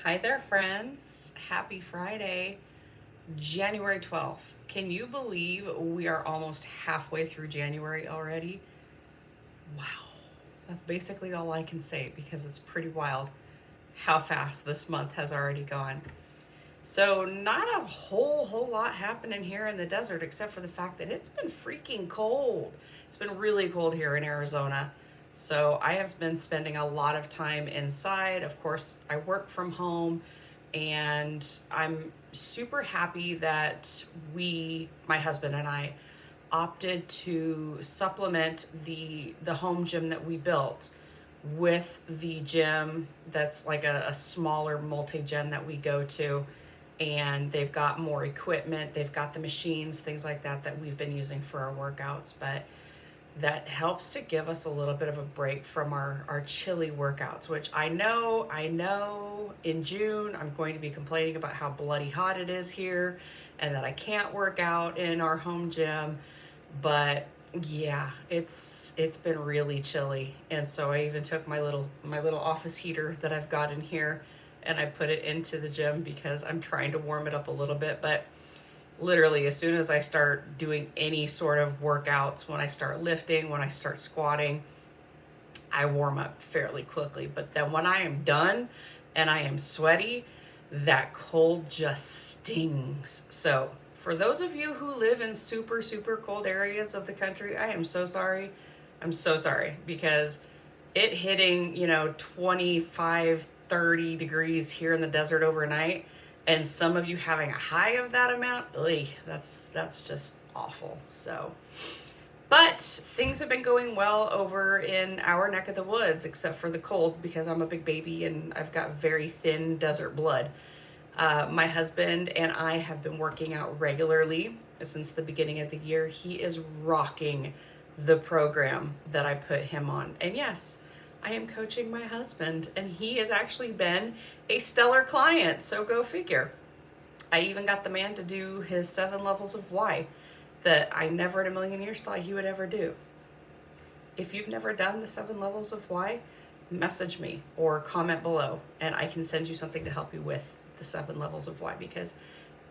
Hi there, friends. Happy Friday, January 12th. Can you believe we are almost halfway through January already? Wow. That's basically all I can say because it's pretty wild how fast this month has already gone. So, not a whole lot happening here in the desert except for the fact that it's been freaking cold. It's been really cold here in Arizona. So, I have been spending a lot of time inside. Of course, I work from home and I'm super happy that my husband and I opted to supplement the home gym that we built with the gym that's like a smaller multi-gen that we go to, and they've got more equipment, they've got the machines, things like that we've been using for our workouts, but that helps to give us a little bit of a break from our chilly workouts, which I know in June I'm going to be complaining about how bloody hot it is here and that I can't work out in our home gym. But yeah, it's been really chilly. And so I even took my little office heater that I've got in here and I put it into the gym because I'm trying to warm it up a little bit. But literally, as soon as I start doing any sort of workouts, when I start lifting, when I start squatting, I warm up fairly quickly. But then when I am done and I am sweaty, that cold just stings. So for those of you who live in super cold areas of the country, I am so sorry. I'm so sorry, because it hitting, 25, 30 degrees here in the desert overnight, and some of you having a high of that amount, that's just awful. So, but things have been going well over in our neck of the woods, except for the cold, because I'm a big baby and I've got very thin desert blood. My husband and I have been working out regularly since the beginning of the year. He is rocking the program that I put him on. And yes, I am coaching my husband, and he has actually been a stellar client. So go figure. I even got the man to do his 7 levels of why that I never in a million years thought he would ever do. If you've never done the 7 levels of why, message me or comment below and I can send you something to help you with the 7 levels of why, because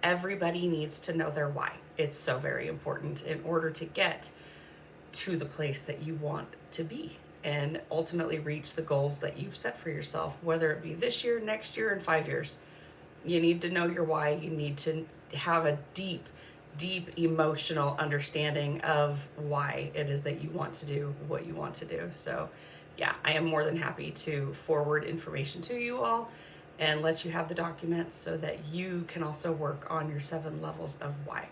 everybody needs to know their why. It's so very important in order to get to the place that you want to be and ultimately reach the goals that you've set for yourself, whether it be this year, next year, and 5 years. You need to know your why. You need to have a deep emotional understanding of why it is that you want to do what you want to do. So yeah, I am more than happy to forward information to you all and let you have the documents so that you can also work on your 7 levels of why.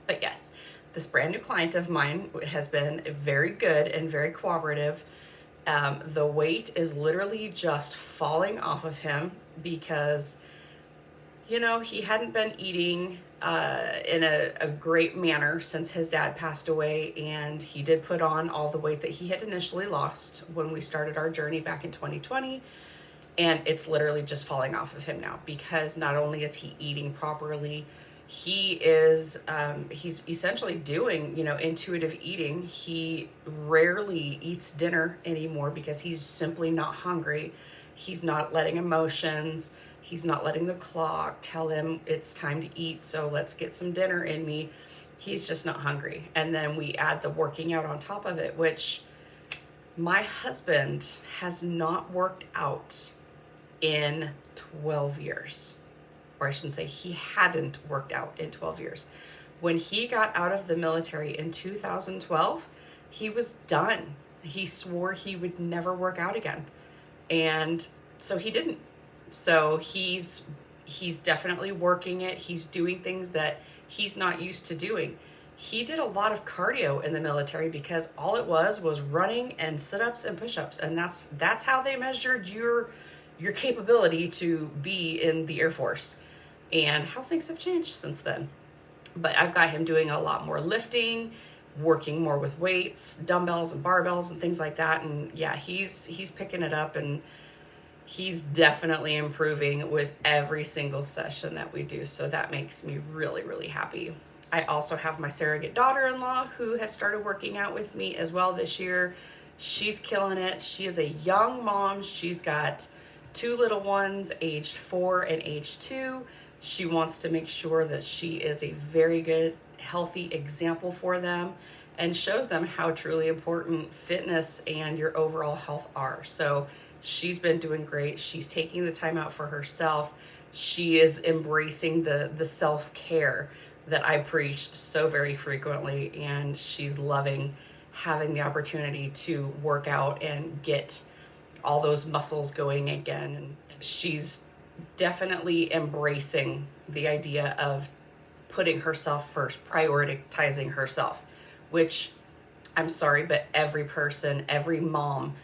But yes, this brand new client of mine has been very good and very cooperative. The weight is literally just falling off of him because, he hadn't been eating in a great manner since his dad passed away, and he did put on all the weight that he had initially lost when we started our journey back in 2020. And it's literally just falling off of him now, because not only is he eating properly, he's essentially doing, intuitive eating. He rarely eats dinner anymore because he's simply not hungry. He's not letting emotions, he's not letting the clock tell him it's time to eat, so let's get some dinner in me. He's just not hungry. And then we add the working out on top of it, which my husband has not worked out in 12 years. Or I shouldn't say, he hadn't worked out in 12 years. When he got out of the military in 2012, he was done. He swore he would never work out again. And so he didn't. So he's definitely working it. He's doing things that he's not used to doing. He did a lot of cardio in the military because all it was running and sit-ups and push-ups. And that's how they measured your capability to be in the Air Force, and how things have changed since then. But I've got him doing a lot more lifting, working more with weights, dumbbells and barbells and things like that. And yeah, he's picking it up, and he's definitely improving with every single session that we do. So that makes me really happy. I also have my surrogate daughter-in-law who has started working out with me as well this year. She's killing it. She is a young mom. She's got 2 little ones, aged 4 and age 2. She wants to make sure that she is a very good, healthy example for them and shows them how truly important fitness and your overall health are. So she's been doing great. She's taking the time out for herself. She is embracing the self-care that I preach so very frequently, and she's loving having the opportunity to work out and get all those muscles going again. And she's definitely embracing the idea of putting herself first, prioritizing herself, which I'm sorry, but every person, every mom,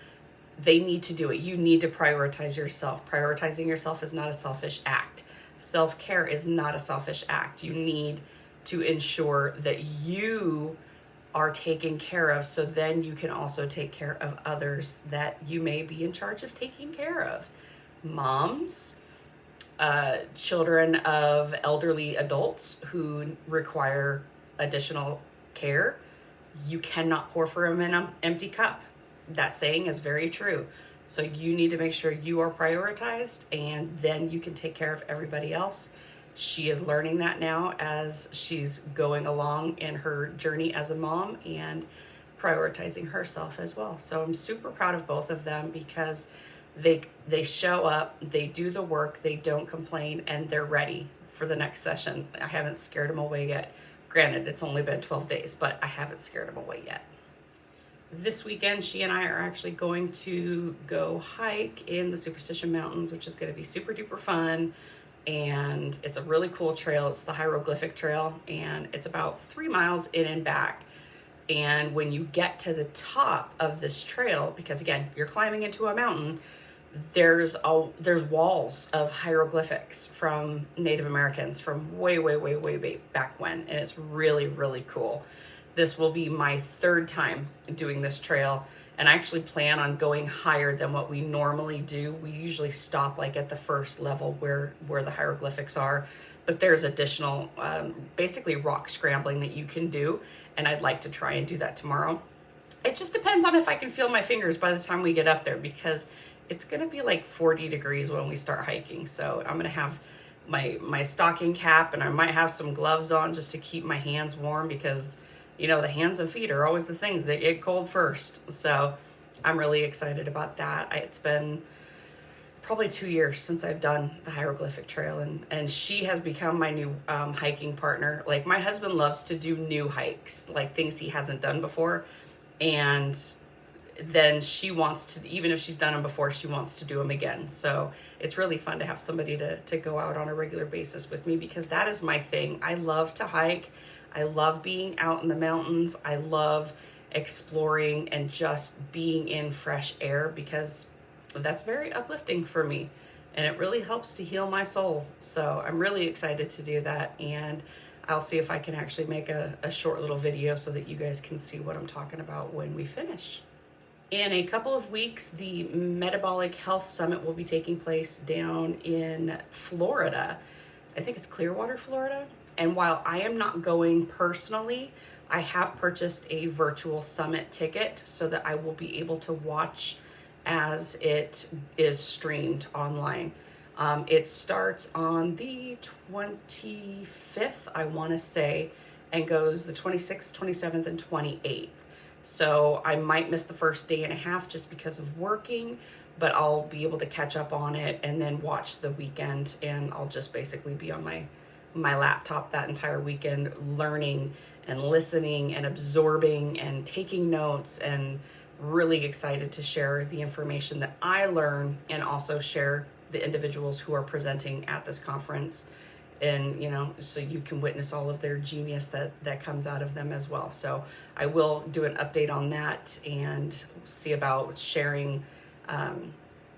they need to do it. You need to prioritize yourself. Prioritizing yourself is not a selfish act. Self-care is not a selfish act. You need to ensure that you are taken care of, so then you can also take care of others that you may be in charge of taking care of. Moms, children of elderly adults who require additional care, you cannot pour from an empty cup. That saying is very true. So you need to make sure you are prioritized, and then you can take care of everybody else. She is learning that now as she's going along in her journey as a mom and prioritizing herself as well. So I'm super proud of both of them because they show up, they do the work, they don't complain, and they're ready for the next session. I haven't scared them away yet. Granted, it's only been 12 days, but I haven't scared them away yet. This weekend, she and I are actually going to go hike in the Superstition Mountains, which is going to be super duper fun. And it's a really cool trail. It's the Hieroglyphic Trail, and it's about 3 miles in and back. And when you get to the top of this trail, because again, you're climbing into a mountain, there's walls of hieroglyphics from Native Americans from way back when, and it's really, really cool. This will be my 3rd time doing this trail, and I actually plan on going higher than what we normally do. We usually stop like at the first level where the hieroglyphics are, but there's additional basically rock scrambling that you can do, and I'd like to try and do that tomorrow. It just depends on if I can feel my fingers by the time we get up there, because it's gonna be like 40 degrees when we start hiking. So I'm gonna have my stocking cap, and I might have some gloves on just to keep my hands warm, because you know, the hands and feet are always the things that get cold first. So I'm really excited about that. It's been probably 2 years since I've done the Hieroglyphic Trail, and she has become my new hiking partner. Like, my husband loves to do new hikes, like things he hasn't done before. And then she wants to, even if she's done them before, she wants to do them again. So it's really fun to have somebody to go out on a regular basis with me, because that is my thing. I love to hike. I love being out in the mountains. I love exploring and just being in fresh air, because that's very uplifting for me, and it really helps to heal my soul. So I'm really excited to do that, and I'll see if I can actually make a short little video so that you guys can see what I'm talking about when we finish. In a couple of weeks, the Metabolic Health Summit will be taking place down in Florida. I think it's Clearwater, Florida. And while I am not going personally, I have purchased a virtual summit ticket so that I will be able to watch as it is streamed online. It starts on the 25th, I want to say, and goes the 26th, 27th, and 28th. So I might miss the first day and a half just because of working, but I'll be able to catch up on it and then watch the weekend, and I'll just basically be on my laptop that entire weekend, learning and listening and absorbing and taking notes, and really excited to share the information that I learn, and also share the individuals who are presenting at this conference, and you know, so you can witness all of their genius that comes out of them as well. So I will do an update on that and see about sharing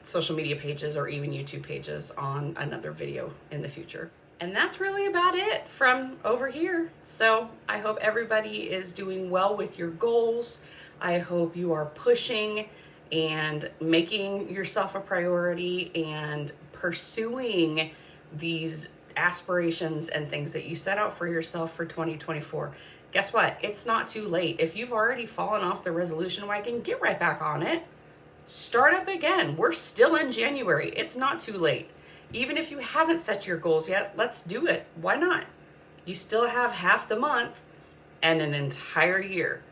social media pages or even YouTube pages on another video in the future. And that's really about it from over here. So I hope everybody is doing well with your goals. I hope you are pushing and making yourself a priority and pursuing these aspirations and things that you set out for yourself for 2024. Guess what? It's not too late. If you've already fallen off the resolution wagon, get right back on it. start up again. We're still in January. It's not too late. Even if you haven't set your goals yet, let's do it. Why not? You still have half the month and an entire year.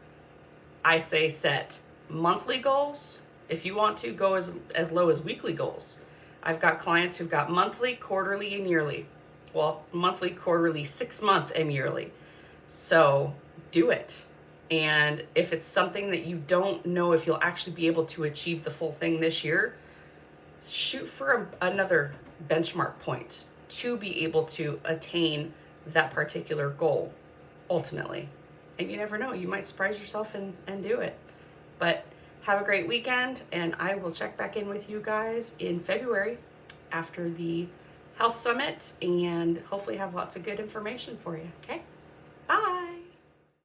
I say set monthly goals. If you want to, go as low as weekly goals. I've got clients who've got monthly, quarterly, and yearly. Well, monthly, quarterly, 6 month, and yearly. So do it. And if it's something that you don't know if you'll actually be able to achieve the full thing this year, shoot for another benchmark point to be able to attain that particular goal ultimately. And you never know, you might surprise yourself and do it. But have a great weekend, and I will check back in with you guys in February after the Health Summit, and hopefully have lots of good information for you. Okay? Bye.